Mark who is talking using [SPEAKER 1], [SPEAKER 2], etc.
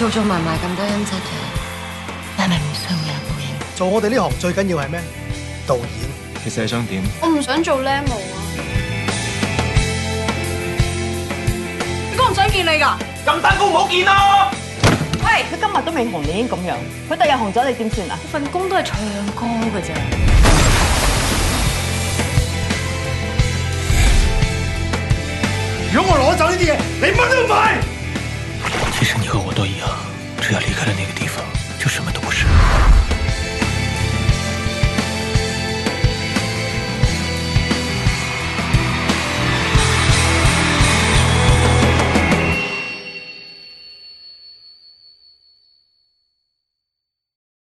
[SPEAKER 1] 做埋咁多陰質嘢，係咪唔需要有報應？
[SPEAKER 2] 做我哋呢行最緊要係咩？導演。
[SPEAKER 3] 其實你想點？
[SPEAKER 4] 我唔想做 Lemo 啊！哥唔想見你㗎，
[SPEAKER 5] 咁單工唔好見咯！
[SPEAKER 6] 喂，佢今日都未紅，你已經咁樣，佢第日紅咗，你點算啊？
[SPEAKER 1] 份工都係唱歌㗎啫。
[SPEAKER 2] 如果我攞走呢啲嘢，你乜都唔係。
[SPEAKER 7] 其實你和我都一樣，只要離開了那個地方，就什麼都不是。